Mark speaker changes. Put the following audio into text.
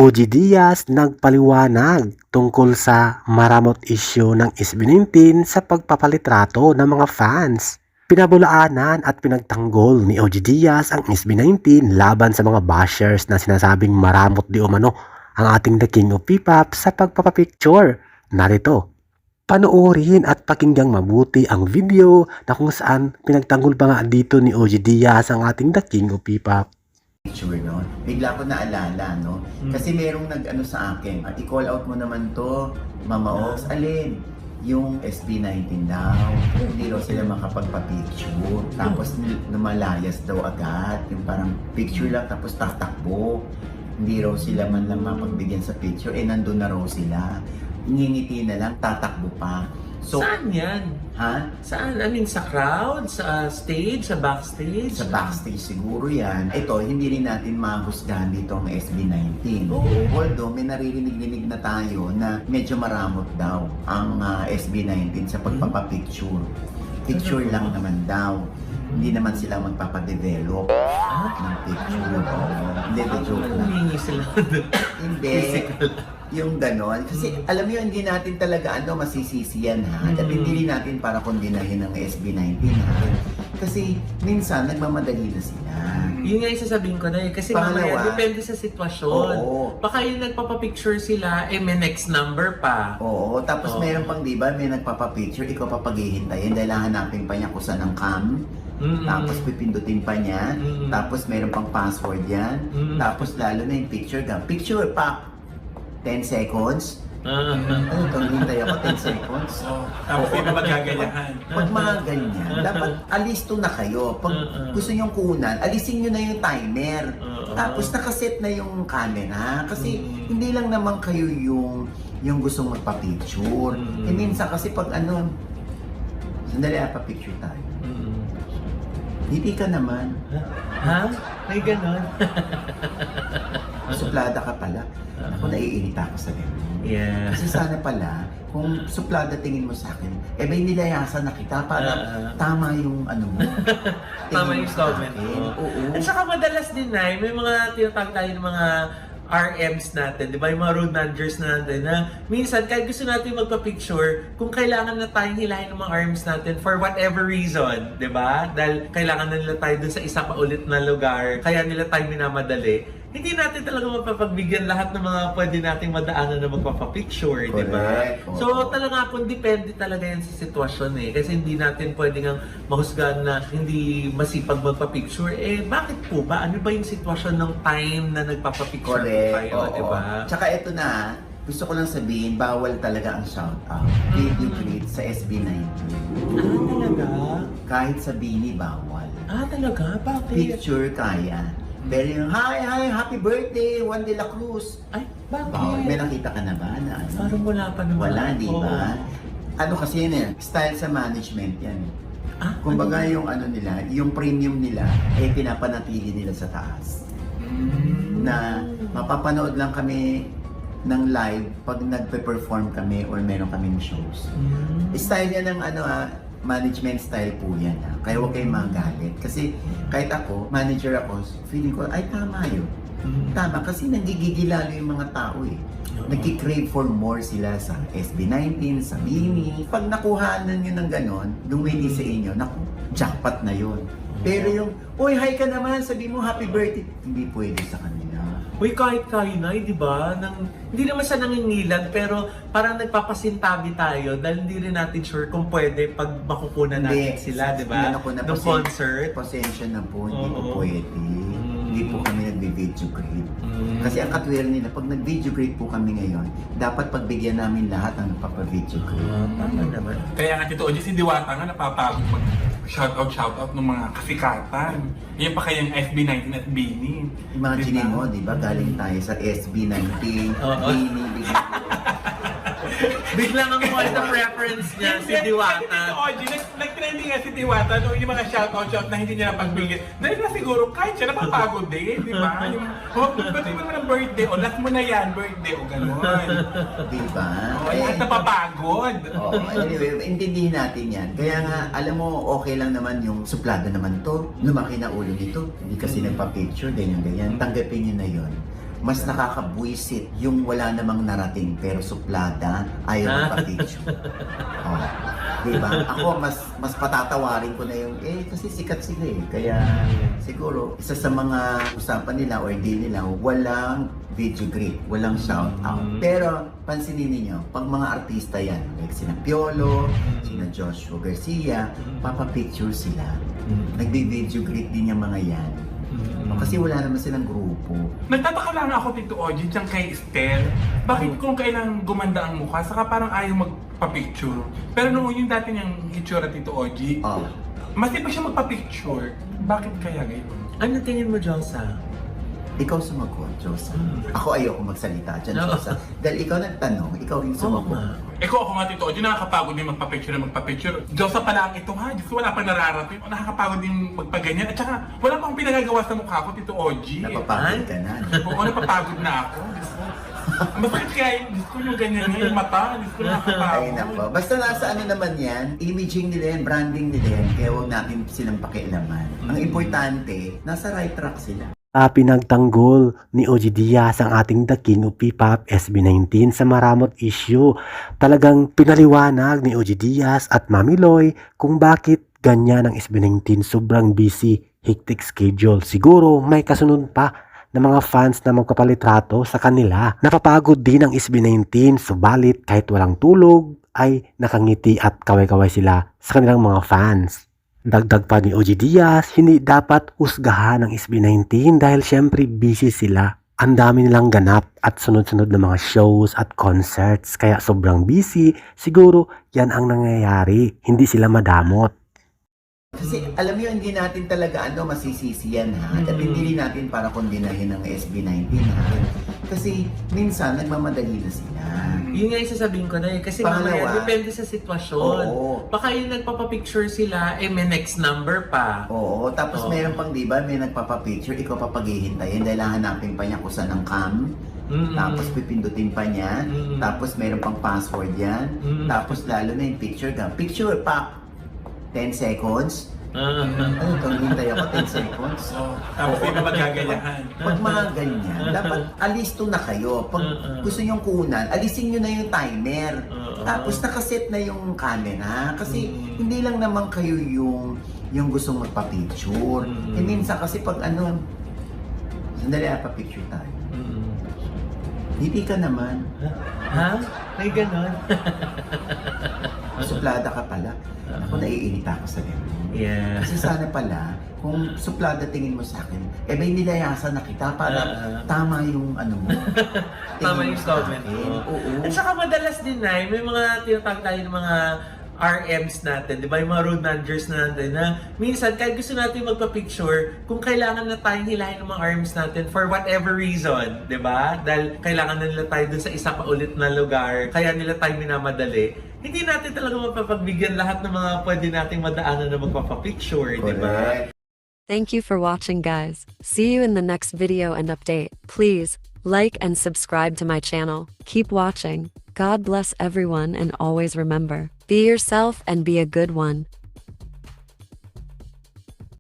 Speaker 1: OG Diaz nagpaliwanag tungkol sa maramot isyu ng SB19 sa pagpapalitrato ng mga fans. Pinabulaanan at pinagtanggol ni OG Diaz ang SB19 laban sa mga bashers na sinasabing maramot di umano ang ating The King of P-pop sa pagpapapicture. Narito, panoorin at pakinggang mabuti ang video na kung saan pinagtanggol pa nga dito ni OG Diaz ang ating The King of P-pop.
Speaker 2: Picture, no? Bigla ko naalala, no? Kasi merong nag-ano sa akin, i-call out mo naman to, Mama Ox, alin? Yung SB19 daw, hindi daw sila makapagpa-picture. Tapos lumalayas daw agad, yung parang picture lang tapos tatakbo. Hindi raw sila man lang mapagbigyan sa picture, nandun na raw sila. Ngingiti na lang, tatakbo pa. So,
Speaker 3: saan yan?
Speaker 2: ha?
Speaker 3: Saan? I mean, sa crowd? Sa stage? Sa backstage?
Speaker 2: Sa backstage siguro yan. Ito, hindi rin natin mahusgahan dito ang SB19.
Speaker 3: Oo.
Speaker 2: Although, may naririnig-rinig na tayo na medyo maramot daw ang SB19 sa pagpapapicture. Picture lang naman daw. Hindi naman sila magpapadevelop ng picture. Hindi, the joke lang.
Speaker 3: Humingi sila.
Speaker 2: Hindi. Yung ganon. Kasi alam mo yun, hindi natin talaga masisisi yan ha. At hindi rin natin para kondinahin ng SB19 ha. Kasi minsan nagmamadali na sila.
Speaker 3: Yun nga yung sasabihin ko na kasi
Speaker 2: Pangalawa,
Speaker 3: mamaya depende sa sitwasyon.
Speaker 2: Oo.
Speaker 3: Baka yung nagpapapicture sila, may next number pa.
Speaker 2: Oo, tapos meron pang di ba, may nagpapapicture, ikaw pa paghihintayin dahil hanapin pa niya kung saan ang cam. Tapos pipindutin pa niya. Tapos meron pang password yan. Tapos lalo na yung picture ka. Picture pa! 10 seconds. Ano ito? Hintay ako 10 seconds.
Speaker 4: Tapos di ba magaganyahan?
Speaker 2: Pag mga ganyan, dapat alisto na kayo. Pag gusto nyong kunan, alisin nyo na yung timer. Tapos nakaset na yung camera. Kasi hindi lang naman kayo yung gustong magpa-picture. Minsan kasi pag sandali pa-picture tayo. Hindi ka naman.
Speaker 3: Ha? May ganon?
Speaker 2: Suplada ka pala. Ako naiirita ako sa ganyan.
Speaker 3: Yeah.
Speaker 2: Kasi sana pala, kung suplada tingin mo sa akin, may nilayasan na kita para tama yung mo.
Speaker 3: Tama
Speaker 2: tingin
Speaker 3: yung
Speaker 2: mo sa
Speaker 3: comment
Speaker 2: akin.
Speaker 3: mo.
Speaker 2: Oo.
Speaker 3: At saka madalas din may mga tinatawag tayo ng mga RMs natin, di ba? Yung mga road managers natin na minsan kahit gusto natin magpa-picture, kung kailangan na tayong hilahin ng mga RMs natin for whatever reason, di ba? Dahil kailangan na nila tayo dun sa isa pa ulit na lugar, kaya nila tayo minamadali, hindi natin talaga mapapagbigyan lahat ng mga pwede nating madaanan na magpapapicture, di ba?
Speaker 2: Correct.
Speaker 3: So talaga po, depende talaga yan sa sitwasyon Kasi hindi natin pwedeng mahusgahan na hindi masipag magpapicture. Bakit po ba? Ano ba yung sitwasyon ng time na nagpapapicture
Speaker 2: Correct.
Speaker 3: tayo,
Speaker 2: Oo.
Speaker 3: di ba?
Speaker 2: Tsaka ito na, gusto ko lang sabihin, bawal talaga ang shoutout. Video greet sa SB19.
Speaker 3: Talaga?
Speaker 2: Kahit sa Bini, bawal.
Speaker 3: Talaga? Bakit?
Speaker 2: Picture kaya. Pero yung, hi, happy birthday, Juan de la Cruz.
Speaker 3: Ay, bakit?
Speaker 2: Bawal. May nakita ka na ba na
Speaker 3: Parang wala pa naman.
Speaker 2: Wala, di
Speaker 3: Oo.
Speaker 2: ba? Ano kasi yan style sa management yan. Kumbaga yung nila, yung premium nila, pinapanatili nila sa taas. Na mapapanood lang kami ng live pag nagpe-perform kami or meron kaming shows. Style yan ng management style po yan. Kaya huwag kayong magalit. Kasi kahit ako, manager ako, feeling ko, ay tama yun. Tama, kasi nagigigilalo yung mga tao Nagki-crave for more sila sa SB19, sa Bini. Pag nakuhanan nyo ng ganon, dumili sa inyo, naku, jackpot na yun. Pero yung, uy, hi ka naman, sabi mo happy birthday, hindi pwede sa kanila.
Speaker 3: Uy, kahit kainay, di ba? Hindi naman siya nangingilag, pero parang nagpapasintabi tayo dahil hindi rin natin sure kung pwede pag makukunan natin sila, di ba? No concert.
Speaker 2: Pasensya na po, hindi po
Speaker 3: Oo.
Speaker 2: pwede. Hindi po kami nagbe-video grade. Kasi ang katwiran nila, pag nag-video grade po kami ngayon, dapat pagbigyan namin lahat ng nagpapa-video grade.
Speaker 3: Tama naman.
Speaker 4: Kaya nga Tito Oji, si Diwata nga napapagod mag shoutout ng mga kasikatan. Yan pa kayang FB19 at Bini.
Speaker 2: Imagine mo, di ba, galing tayo sa SB19,
Speaker 3: Oo.
Speaker 2: Bini,
Speaker 3: Biglang ang point of reference niya, si Diwata.
Speaker 4: Tito Oji, nag-trending nga si Diwata nung yung mga shoutout na hindi niya napagbigyan. Dahil na siguro kahit siya napapagod din, di ba? Yung, ba't mo naman ang birthday? O last mo na yan, birthday o gano'n.
Speaker 2: di ba?
Speaker 4: At napapagod.
Speaker 2: Oo, anyway, intindihin natin yan. Kaya nga, alam mo, okay lang naman yung suplado naman to. Lumaki na ulo nito. Hindi kasi nagpa-picture, ganyan-ganyan. Tanggapin nyo na yon. mas nakakabuisit yung wala namang narating pero suplada, ayaw magpa-picture. Oh, diba? Ako, mas patatawarin ko na yung, kasi sikat sila eh. Kaya siguro, isa sa mga usapan nila or deal nila, walang video greet, walang shout out. Pero, pansinin niyo pag mga artista yan, like sina Piolo, sina Joshua Garcia, papapicture sila. Nagbi-video greet din yung mga yan. Kasi wala naman silang grupo.
Speaker 4: Nagtataka lang ako, Tito Oji, dyan kay Estelle. Bakit kung kailang gumanda ang mukha, saka parang ayaw magpa-picture. Pero noon yung dati niyang itsura, Tito Oji, mas di pa siya magpa-picture. Bakit kaya gayon?
Speaker 3: Ano tingin mo, Josa?
Speaker 2: Ikaw sumagot, Josa. Ako ayoko magsalita dyan, Josa. Dahil ikaw nagtanong, ikaw yung sumagot.
Speaker 4: Ako nga, Tito Oji, nakakapagod din magpa-picture. Diyosa pala ang ito ha, Diyos ko, wala pang nararating. Nakakapagod din magpaganyan. At saka, wala pang pinagagawa sa mukha ko, Tito Oji.
Speaker 2: Napapagod ka na.
Speaker 4: Oo, napapagod na ako. Diyos ko. Masakit kaya yung, Diyos ko, yung ganyan nga, yung mata. Diyos ko, nakakapagod.
Speaker 2: Ay nako. Basta nasa ano naman yan, imaging nila yan, branding nila yan, kaya huwag natin silang pakialaman. Ang importante, nasa right track sila.
Speaker 1: Pinagtanggol ni OG Diaz ang ating The King of P-Pop SB19 sa maramot issue. Talagang pinaliwanag ni OG Diaz at Mami Loy kung bakit ganyan ang SB19, sobrang busy, hectic schedule. Siguro may kasunod pa ng mga fans na magpapalitrato sa kanila. Napapagod din ang SB19, subalit kahit walang tulog ay nakangiti at kaway-kaway sila sa kanilang mga fans. Dagdag pa ni OG Diaz, hindi dapat husgahan ng SB19 dahil syempre busy sila. Ang dami nilang ganap at sunod-sunod na mga shows at concerts kaya sobrang busy. Siguro yan ang nangyayari, hindi sila madamot.
Speaker 2: Kasi alam mo hindi natin talaga masisisi yan ha. At hindi natin para kondinahin ng SB19 ha. Kasi minsan nagmamadali na sila.
Speaker 3: Yun nga yung sasabihin ko na kasi mamaya depende sa sitwasyon. Baka yung nagpapapicture sila, may next number pa.
Speaker 2: Oo, tapos meron pang diba, may nagpapapicture, ikaw papaghihintayin dahil hanapin pa niya kung saan ang cam. Tapos pipindutin pa niya, tapos meron pang password yan, tapos lalo na yung picture ka. Picture pa! 10 seconds? Ano ito? Hintay ako 10 seconds?
Speaker 4: Tapos hindi na magagayahan.
Speaker 2: Pag mga ganyan, dapat alisto na kayo. Pag gusto nyong kunan, alisin nyo na yung timer. Tapos nakaset na yung camera. Kasi hindi lang naman kayo yung gustong magpa-picture. E minsan kasi pag sandali pa-picture tayo. Hindi ka naman.
Speaker 3: Ha? May ganon?
Speaker 2: Suplada ka pala. Ako naiirita ako sa ganun.
Speaker 3: Yeah.
Speaker 2: Kasi sana pala, kung suplada tingin mo sa akin, may nilayasan na kita para tama yung mo.
Speaker 3: Tama yung comment.
Speaker 2: Oo.
Speaker 3: At saka madalas din may mga tinatawag tayo ng mga RMs natin, di ba? Yung mga road managers natin na minsan kahit gusto natin magpa-picture, kung kailangan na tayong hilahin ng mga arms natin for whatever reason, di ba? Dahil kailangan na nila tayo dun sa isa pa ulit na lugar, kaya nila tayo minamadali, hindi natin talaga mapapagbigyan lahat ng mga pwede nating madaanan na magpapapicture, di ba?
Speaker 5: Thank you for watching, guys. See you in the next video and update. Please like and subscribe to my channel. Keep watching. God bless everyone and always remember, be yourself and be a good one.